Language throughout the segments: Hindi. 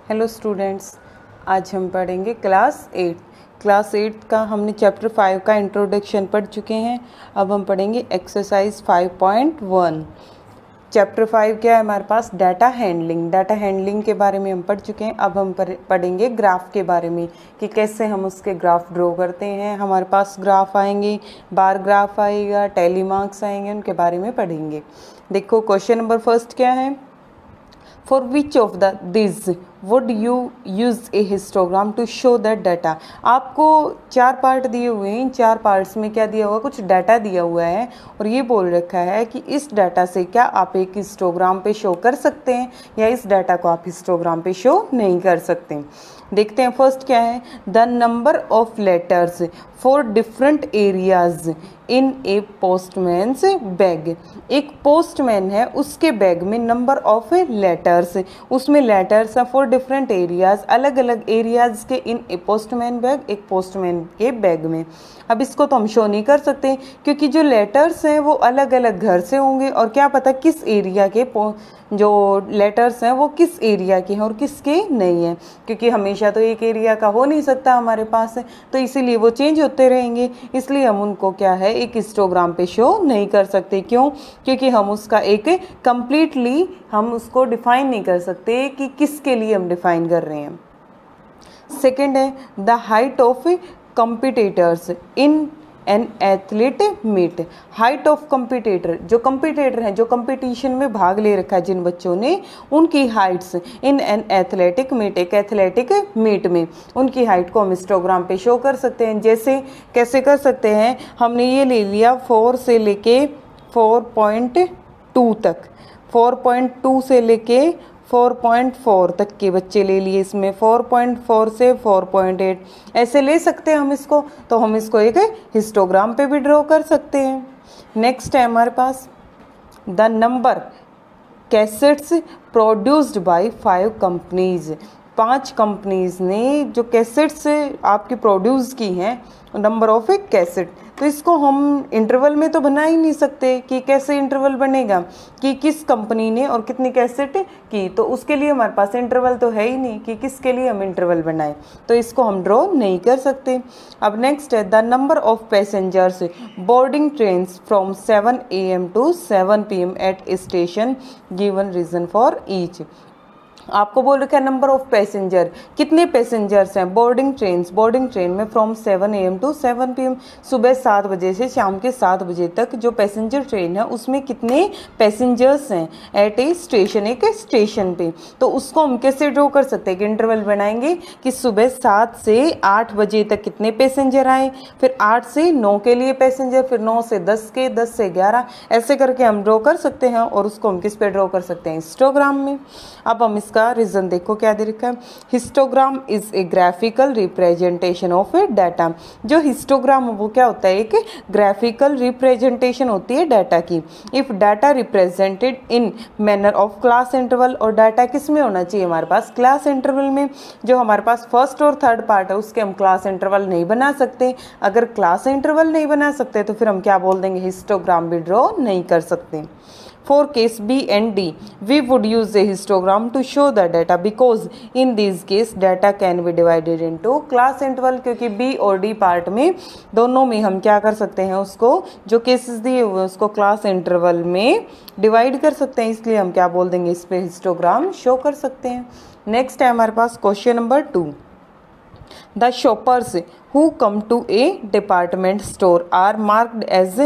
हेलो स्टूडेंट्स, आज हम पढ़ेंगे क्लास 8 का हमने चैप्टर 5 का इंट्रोडक्शन पढ़ चुके हैं। अब हम पढ़ेंगे एक्सरसाइज 5.1। चैप्टर 5 क्या है हमारे पास? डाटा हैंडलिंग के बारे में हम पढ़ चुके हैं। अब हम पढ़ेंगे ग्राफ के बारे में कि कैसे हम उसके ग्राफ ड्रॉ करते हैं। हमारे पास ग्राफ आएंगे, बार ग्राफ आएगा, टैली मार्क्स आएंगे, उनके बारे में पढ़ेंगे। देखो क्वेश्चन नंबर फर्स्ट क्या है? For which of these would you use a histogram to show that data? आपको 4 पार्ट दिए हुए हैं। इन 4 पार्ट्स में क्या दिया हुआ? कुछ डाटा दिया हुआ है और ये बोल रखा है कि इस डाटा से क्या आप एक हिस्टोग्राम पे शो कर सकते हैं या इस डाटा को आप हिस्टोग्राम पे शो नहीं कर सकते। देखते हैं फर्स्ट क्या है। The number of letters for different areas in a postman's bag. एक पोस्टमैन है, उसके बैग में नंबर ऑफ लेटर्स, उसमें लेटर्स हैं फॉर डिफरेंट एरियाज, अलग अलग एरियाज के इन ए पोस्टमैन बैग, एक पोस्टमैन के बैग में। अब इसको तो हम शो नहीं कर सकते क्योंकि जो लेटर्स हैं वो अलग अलग घर से होंगे और क्या पता किस एरिया के जो लेटर्स हैं वो किस एरिया के हैं और किसके नहीं हैं, क्योंकि हमेशा तो एक एरिया का हो नहीं सकता हमारे पास, तो इसीलिए वो चेंज होते रहेंगे। इसलिए हम उनको क्या है एक हिस्टोग्राम पे शो नहीं कर सकते। क्यों? क्योंकि हम उसका एक कंप्लीटली हम उसको डिफाइन नहीं कर सकते कि किसके लिए हम डिफाइन कर रहे हैं। सेकेंड है the height of competitors in an athlete meet. Height of competitor, जो कॉम्पिटिटर हैं, जो कंपटीशन में भाग ले रखा है जिन बच्चों ने, उनकी heights in an athletic meet, एक एथलेटिक मीट में उनकी हाइट को हम हिस्टोग्राम पे शो कर सकते हैं। जैसे कैसे कर सकते हैं? हमने ये ले लिया 4 से लेके 4.2 तक, 4.2 से लेके 4.4 तक के बच्चे ले लिए। इसमें 4.4 से 4.8 ऐसे ले सकते हैं हम इसको, तो हम इसको एक हिस्टोग्राम पे भी ड्रॉ कर सकते हैं। नेक्स्ट है हमारे पास the number cassettes produced by 5 companies. 5 companies ने जो कैसेट्स आपकी प्रोड्यूस की हैं, नंबर ऑफ ए कैसेट, तो इसको हम इंटरवल में तो बना ही नहीं सकते कि कैसे इंटरवल बनेगा कि किस कंपनी ने और कितनी कैसेट की, तो उसके लिए हमारे पास इंटरवल तो है ही नहीं कि किसके लिए हम इंटरवल बनाएं, तो इसको हम ड्रॉ नहीं कर सकते। अब नेक्स्ट है the number of passengers boarding trains from 7 AM to 7 PM at station, given reason for each. आपको बोल रखा है नंबर ऑफ पैसेंजर, कितने पैसेंजर्स हैं बोर्डिंग ट्रेन में फ्रॉम 7 AM to 7 PM, सुबह 7 बजे से शाम के 7 बजे तक जो पैसेंजर ट्रेन है उसमें कितने पैसेंजर्स हैं एट ए स्टेशन, एक स्टेशन पे। तो उसको हम कैसे ड्रॉ कर सकते हैं कि इंटरवल बनाएंगे कि सुबह 7 से 8 बजे तक कितने पैसेंजर आए, फिर 8 से 9 के लिए पैसेंजर, फिर 9 से 10 के, 10 से 11, ऐसे करके हम ड्रॉ कर सकते हैं और उसको हम किस पे ड्रॉ कर सकते हैं? हिस्टोग्राम में। अब हम इसका रीजन देखो क्या दे रखा है। Histogram is a graphical representation of A data. जो हिस्टोग्राम वो क्या होता है? एक ग्राफिकल रिप्रेजेंटेशन होती है डाटा की। If data represented in manner of class interval, और डाटा किस में होना चाहिए हमारे पास? क्लास इंटरवल में। जो हमारे पास फर्स्ट और थर्ड पार्ट है उसके हम क्लास इंटरवल नहीं बना सकते। अगर क्लास इंटरवल नहीं बना सकते तो फिर हम क्या बोल देंगे? हिस्टोग्राम भी ड्रॉ नहीं कर सकते। For case B and D, we would use a histogram to show the data because in these case data can be divided into class interval, क्योंकि B और D पार्ट में दोनों में हम क्या कर सकते हैं? उसको जो केसेस दिए हुए उसको क्लास इंटरवल में डिवाइड कर सकते हैं, इसलिए हम क्या बोल देंगे? इस पे हिस्टोग्राम शो कर सकते हैं। नेक्स्ट है हमारे पास question number 2। The shoppers who come to a department store are marked as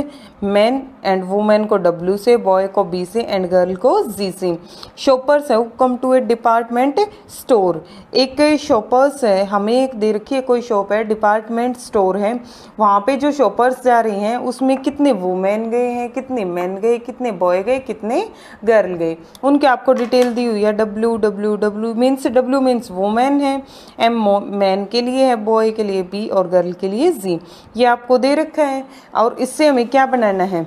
men and women को W से, boy को B से and girl को Z से। shoppers है who come to a department store। एक shoppers है, हमें एक दे रखी है कोई शॉप है, डिपार्टमेंट स्टोर है, वहाँ पे जो shoppers जा रही हैं उसमें कितने वुमेन गए हैं, कितने मेन गए, कितने बॉय गए, कितने गर्ल गए, उनके आपको डिटेल दी हुई है। W मीन्स वुमेन है, M मैन के लिए है, बॉय के लिए B और गर्ल के लिए Z, ये आपको दे रखा है। और इससे हमें क्या बनाना है?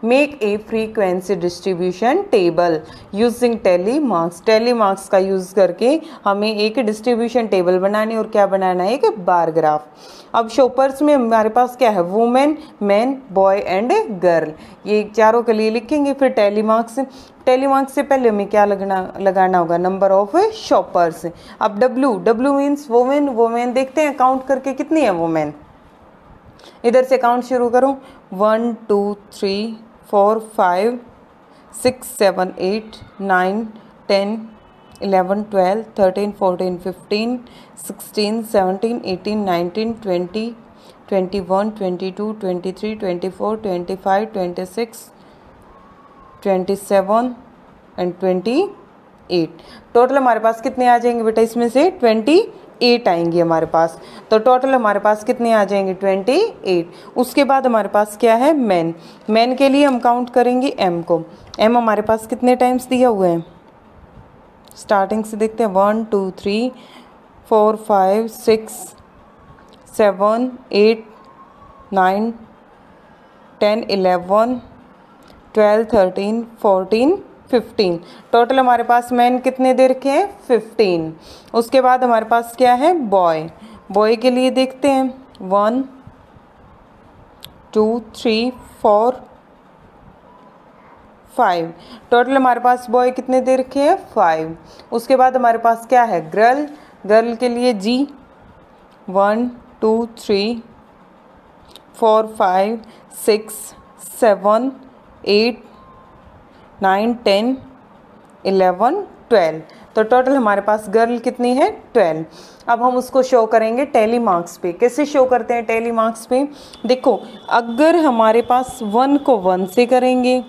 Make a frequency distribution table using tally marks. Tally marks का यूज़ करके हमें एक डिस्ट्रीब्यूशन टेबल बनानी और क्या बनाना है, एक बार ग्राफ। अब शॉपर्स में हमारे पास क्या है, women, man, boy and girl, ये चारों के लिए लिखेंगे। फिर टेली मार्क्स, टेली मार्क्स से पहले हमें क्या लगाना होगा, नंबर ऑफ शॉपर्स। अब डब्ल्यू मीन्स वुमेन, वुमेन देखते हैं काउंट करके कितनी है वुमेन, इधर से काउंट शुरू करो, 1 2 3 4 5 6 7 8 9 10 11 12 13 14 15 16 17 18 19 20 21 22 23 24 25 26 27 एंड 28। टोटल हमारे पास कितने आ जाएंगे बेटा, इसमें से 28 आएंगे हमारे पास। तो टोटल हमारे पास कितने आ जाएंगे, 28। उसके बाद हमारे पास क्या है, मैन। मैन के लिए हम काउंट करेंगे एम को। एम हमारे पास कितने टाइम्स दिया हुआ है, स्टार्टिंग से देखते हैं, 1 2 3 4 5 6 7 8 9 10 11 12 13 14 15। टोटल हमारे पास मैन कितने दे रखे हैं, 15। उसके बाद हमारे पास क्या है, बॉय। बॉय के लिए देखते हैं, 1 2 3 4 5। टोटल हमारे पास बॉय कितने दे रखे हैं, 5। उसके बाद हमारे पास क्या है, गर्ल। गर्ल के लिए जी, 1 2 3 4 5 6 7 8 9 10 11 12। तो टोटल हमारे पास गर्ल कितनी है, 12। अब हम उसको शो करेंगे टेली मार्क्स पे। कैसे शो करते हैं टेली मार्क्स पे, देखो अगर हमारे पास 1 को 1 से करेंगे,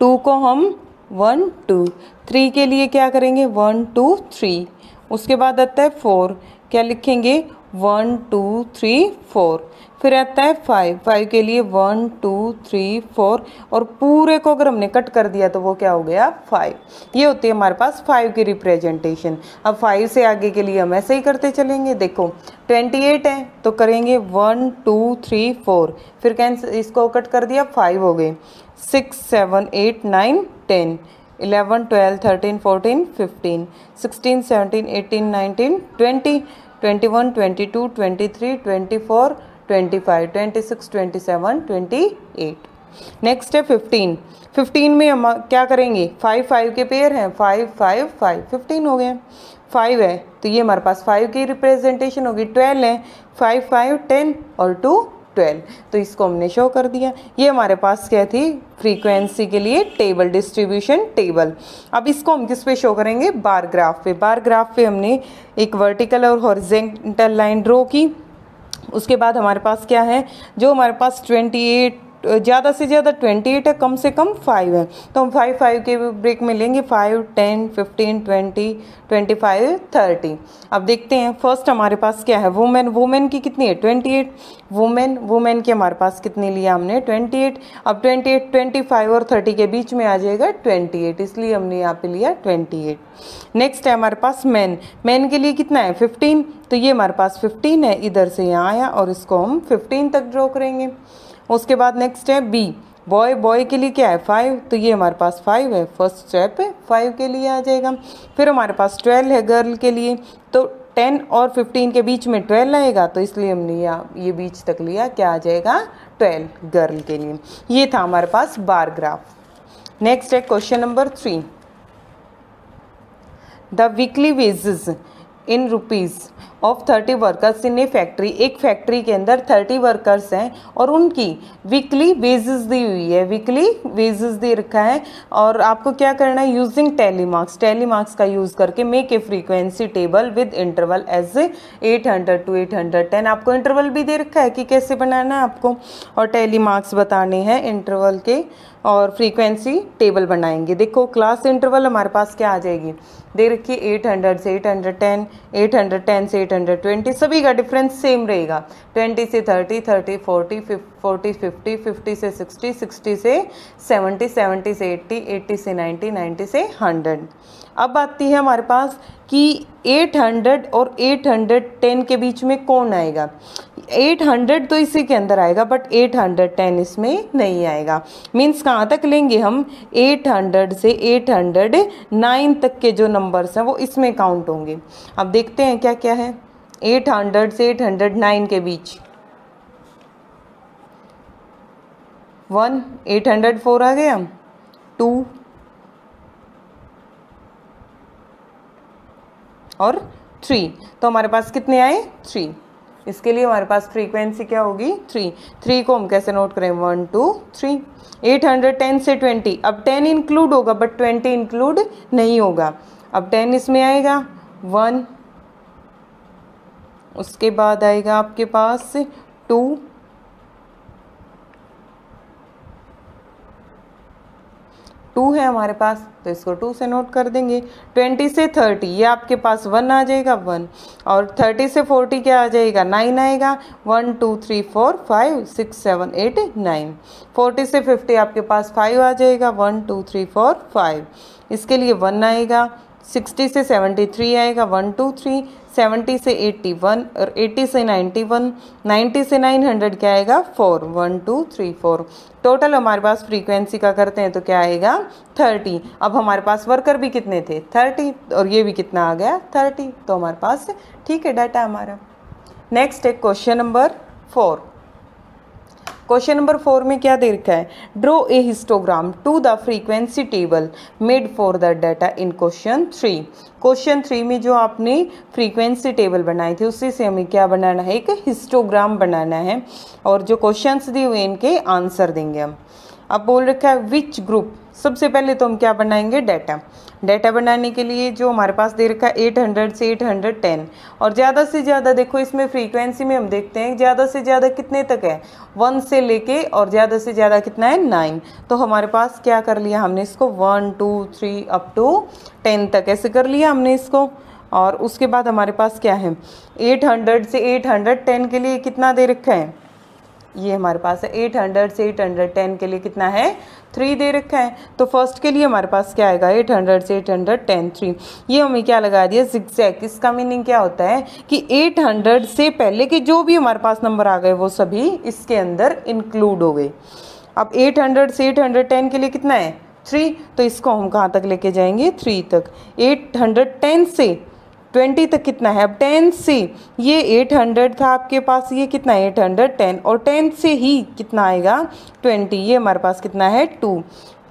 2 को हम 1 2, 3 के लिए क्या करेंगे, 1 2 3। उसके बाद आता है 4, क्या लिखेंगे, 1 2 3 4। फिर आता है 5 के लिए 1 2 3 4, और पूरे को अगर हमने कट कर दिया तो वो क्या हो गया, 5। ये होती है हमारे पास 5 की रिप्रेजेंटेशन। अब 5 से आगे के लिए हम ऐसे ही करते चलेंगे। देखो 28 है तो करेंगे 1 2 3 4, फिर कैंसिल, इसको कट कर दिया, 5 हो गए, 6 7 8 9 10 11 12 13 14 15 16 17 18 19 20 21 22 23 24 25 26 27 28। नेक्स्ट है 15। 15 में हम क्या करेंगे, 5 5 के पेयर हैं, 5 5 5 15 हो गए। 5 है तो ये हमारे पास 5 की रिप्रेजेंटेशन होगी। 12 है, 5 5 10 और 2 12, तो इसको हमने शो कर दिया। ये हमारे पास क्या थी, फ्रीक्वेंसी के लिए टेबल, डिस्ट्रीब्यूशन टेबल। अब इसको हम किस पे शो करेंगे, बार ग्राफ पे। बार ग्राफ पे हमने एक वर्टिकल और हॉरिजॉन्टल लाइन ड्रॉ की। उसके बाद हमारे पास क्या है, जो हमारे पास 28, ज़्यादा से ज़्यादा 28 है, कम से कम 5 है, तो हम 5 5 के ब्रेक में लेंगे, 5 10 15 20 25 30। अब देखते हैं फर्स्ट हमारे पास क्या है, वुमेन। वुमेन की कितनी है, 28। वुमेन की हमारे पास कितनी लिया हमने, 28। अब 28 25 और 30 के बीच में आ जाएगा 28, इसलिए हमने यहाँ पे लिया 28। नेक्स्ट है हमारे पास मैन। मैन के लिए कितना है, 15, तो ये हमारे पास 15 है, इधर से यहाँ आया और इसको हम 15 तक ड्रॉ करेंगे। उसके बाद नेक्स्ट है बी, बॉय। बॉय के लिए क्या है, 5, तो ये हमारे पास 5 है, फर्स्ट स्टेप है, 5 के लिए आ जाएगा। फिर हमारे पास 12 है गर्ल के लिए, तो 10 और 15 के बीच में 12 आएगा, तो इसलिए हमने ये बीच तक लिया, क्या आ जाएगा, 12 गर्ल के लिए। ये था हमारे पास बार ग्राफ। नेक्स्ट है question number 3, the weekly wages in rupees of 30 workers in A factory. एक फैक्ट्री के अंदर 30 वर्कर्स हैं और उनकी वीकली वेजेस दी हुई है, वीकली वेजेस दे रखा है, और आपको क्या करना है, using tally marks. Tally marks का यूज़ करके make a frequency table with interval as 800 to 810। आपको इंटरवल भी दे रखा है कि कैसे बनाना है आपको, और टेली मार्क्स बताने हैं इंटरवल के, और फ्रीक्वेंसी टेबल बनाएंगे। देखो क्लास इंटरवल हमारे पास क्या आ जाएगी, दे रखी 800 से 810, 810 से 820, सभी का डिफरेंस सेम रहेगा, 20 से 30, 30 40, 40 50, 50 से 60, 60 से 70, 70 से 80, 80 से 90, 90 से 100। अब आती है हमारे पास कि 800 और 810 के बीच में कौन आएगा। 800 तो इसी के अंदर आएगा, बट 810 इसमें नहीं आएगा। मीन्स कहाँ तक लेंगे हम, 800 से 809 तक के जो नंबर्स हैं वो इसमें काउंट होंगे। अब देखते हैं क्या क्या है 800 से 809 के बीच। 1 804 आ गया, 2 और 3, तो हमारे पास कितने आए 3। इसके लिए हमारे पास फ्रीक्वेंसी क्या होगी 3 को हम कैसे नोट करें 1 2 3। 810 से 20, अब 10 इंक्लूड होगा बट 20 इंक्लूड नहीं होगा। अब 10 इसमें आएगा 1, उसके बाद आएगा आपके पास 2, 2 है हमारे पास तो इसको 2 से नोट कर देंगे। 20 से 30 ये आपके पास 1 आ जाएगा 1, और 30 से 40 क्या आ जाएगा 9 आएगा। 1 2 3 4 5 6 7 8 9। 40 से 50 आपके पास 5 आ जाएगा 1 2 3 4 5, इसके लिए 1 आएगा। 60 से 73 आएगा 1 2 3। 70 से 81 और 80 से 91, 90 से 900 क्या आएगा 4 1 2 3 4। टोटल हमारे पास फ्रीक्वेंसी का करते हैं तो क्या आएगा 30। अब हमारे पास वर्कर भी कितने थे 30, और ये भी कितना आ गया 30, तो हमारे पास ठीक है डाटा हमारा। नेक्स्ट है क्वेश्चन नंबर 4। क्वेश्चन नंबर 4 में क्या दे रखा है, draw a histogram to the frequency table made for the data in question 3। Question 3 में जो आपने फ्रीक्वेंसी टेबल बनाई थी उसी से हमें क्या बनाना है, एक हिस्टोग्राम बनाना है, और जो क्वेश्चंस दिए हुए इनके आंसर देंगे हम। अब बोल रखा है विच ग्रुप, सबसे पहले तो हम क्या बनाएंगे डाटा बनाने के लिए जो हमारे पास दे रखा है 800 से 810, और ज़्यादा से ज़्यादा देखो इसमें फ्रीक्वेंसी में हम देखते हैं ज़्यादा से ज़्यादा कितने तक है 1 से लेके, और ज़्यादा से ज़्यादा कितना है 9। तो हमारे पास क्या कर लिया हमने इसको 1 2 3 अप टू 10 तक ऐसे कर लिया हमने इसको। और उसके बाद हमारे पास क्या है 800 से 810 के लिए कितना दे रखा है, ये हमारे पास है 800 से 810 के लिए कितना है 3 दे रखा है। तो फर्स्ट के लिए हमारे पास क्या आएगा 800 से 810 3। ये हमें क्या लगा दिया जिगजैग। इसका मीनिंग क्या होता है कि 800 से पहले के जो भी हमारे पास नंबर आ गए वो सभी इसके अंदर इंक्लूड हो गए। अब 800 से 810 के लिए कितना है 3, तो इसको हम कहाँ तक लेके जाएंगे 3 तक। 810 से 20 तक कितना है, अब 10 से ये 800 था आपके पास, ये कितना है 810, और 10 से ही कितना आएगा 20, ये हमारे पास कितना है 2।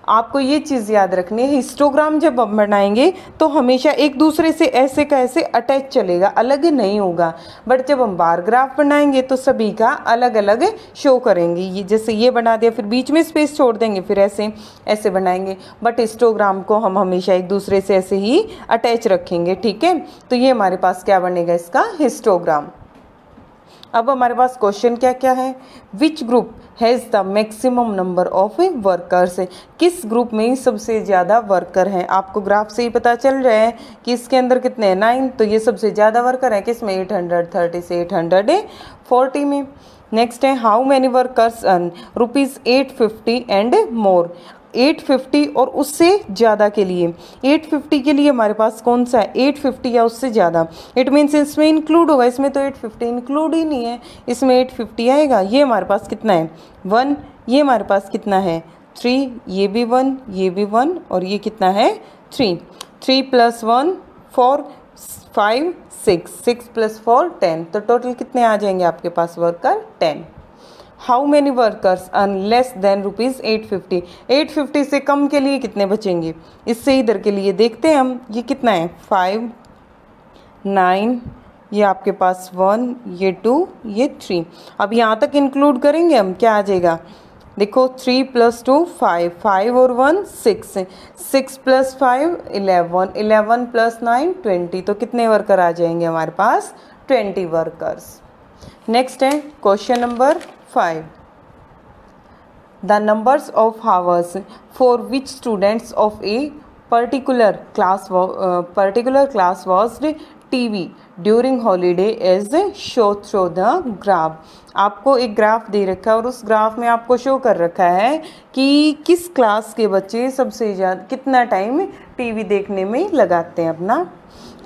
आपको ये चीज़ याद रखनी है, हिस्टोग्राम जब हम बनाएंगे तो हमेशा एक दूसरे से ऐसे का ऐसे अटैच चलेगा, अलग नहीं होगा। बट जब हम बार ग्राफ बनाएंगे तो सभी का अलग अलग शो करेंगे। ये जैसे ये बना दिया फिर बीच में स्पेस छोड़ देंगे, फिर ऐसे ऐसे बनाएंगे। बट हिस्टोग्राम को हम हमेशा एक दूसरे से ऐसे ही अटैच रखेंगे, ठीक है। तो ये हमारे पास क्या बनेगा इसका हिस्टोग्राम। अब हमारे पास क्वेश्चन क्या क्या है, which group has the maximum number of workers, किस ग्रुप में सबसे ज़्यादा वर्कर हैं। आपको ग्राफ से ही पता चल रहा है कि इसके अंदर कितने हैं 9, तो ये सबसे ज़्यादा वर्कर है किस में 830 से 840 में। नेक्स्ट है how many workers earn ₹850 and more, 850 और उससे ज़्यादा के लिए। 850 के लिए हमारे पास कौन सा है 850 या उससे ज़्यादा, इट मीन्स इसमें इंक्लूड होगा, इसमें तो 850 इंक्लूड ही नहीं है, इसमें 850 आएगा। ये हमारे पास कितना है 1, ये हमारे पास कितना है 3, ये भी 1, ये भी 1, और ये कितना है 3। 3 + 1 4 5 6 6 + 4 10, तो टोटल कितने आ जाएंगे आपके पास worker 10। How many workers earn less than ₹850, 850 से कम के लिए कितने बचेंगे, इससे इधर के लिए देखते हैं हम। ये कितना है 5 9, ये आपके पास 1, ये 2, ये 3। अब यहाँ तक इंक्लूड करेंगे हम, क्या आ जाएगा देखो 3 + 2 5, 5 और 1 6, 6 + 5 11, 11 + 9 20, तो कितने वर्कर आ जाएंगे हमारे पास 20 वर्कर्स। नेक्स्ट है question number 5, the numbers of hours for which students of a particular class was TV during holiday as show through the graph. आपको एक ग्राफ दे रखा है और उस ग्राफ में आपको शो कर रखा है कि किस क्लास के बच्चे सबसे ज़्यादा कितना टाइम टीवी देखने में लगाते हैं अपना।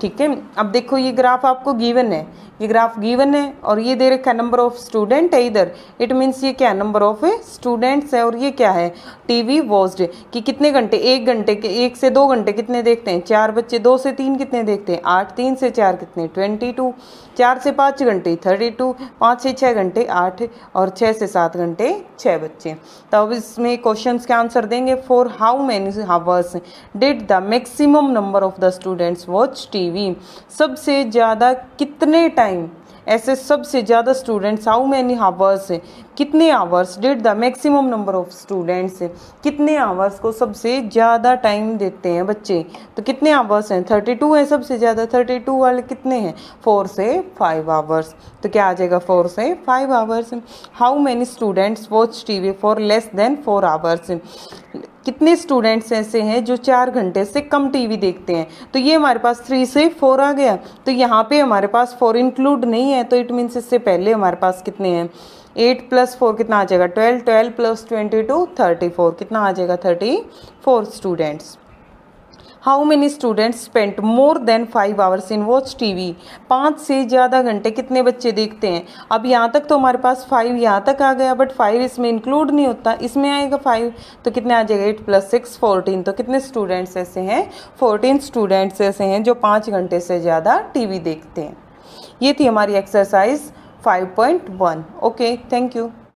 ठीक है। अब देखो ये ग्राफ आपको गिवन है, ये ग्राफ गिवन है और ये दे रखा है नंबर ऑफ स्टूडेंट है इधर, इट मीन्स ये क्या है, नंबर ऑफ स्टूडेंट्स है। और ये क्या है, टीवी वॉच्ड, कि कितने घंटे, 1 घंटे के 1 से 2 घंटे कितने देखते हैं, 4 बच्चे, 2 से 3 कितने देखते हैं, 8, 3 से 4 कितने, 22, 4 से 5 घंटे 32, 5 से 6 घंटे 8 और 6 से 7 घंटे 6 बच्चे। तो अब इसमें क्वेश्चंस के आंसर देंगे। For how many hours did the maximum number of the students watch TV, सबसे ज़्यादा कितने टाइम, ऐसे सबसे ज़्यादा स्टूडेंट्स, हाउ मैनी हावर्स, कितने hours, did the maximum number of students, कितने आवर्स को सबसे ज़्यादा टाइम देते हैं बच्चे, तो कितने आवर्स हैं, 32 है सबसे ज़्यादा, 32 वाले कितने हैं, 4 से 5 आवर्स, तो क्या आ जाएगा 4 से 5 hours. How many students watch TV for less than 4 hours, कितने स्टूडेंट्स ऐसे हैं जो 4 घंटे से कम टीवी देखते हैं, तो ये हमारे पास 3 से 4 आ गया, तो यहाँ पे हमारे पास 4 इंक्लूड नहीं है, तो इट मीन्स इससे पहले हमारे पास कितने हैं, 8 + 4 कितना आ जाएगा 12, 12 + 22 34, कितना आ जाएगा 34 students. How many students spent more than 5 hours in watch TV, 5 से ज़्यादा घंटे कितने बच्चे देखते हैं। अब यहाँ तक तो हमारे पास 5 यहाँ तक आ गया, बट 5 इसमें इंक्लूड नहीं होता, इसमें आएगा 5, तो कितने आ जाएगा 8 + 6 14, तो कितने स्टूडेंट्स ऐसे हैं, 14 स्टूडेंट्स ऐसे हैं जो 5 घंटे से ज़्यादा टीवी देखते हैं। ये थी हमारी एक्सरसाइज 5.1। Okay, thank you.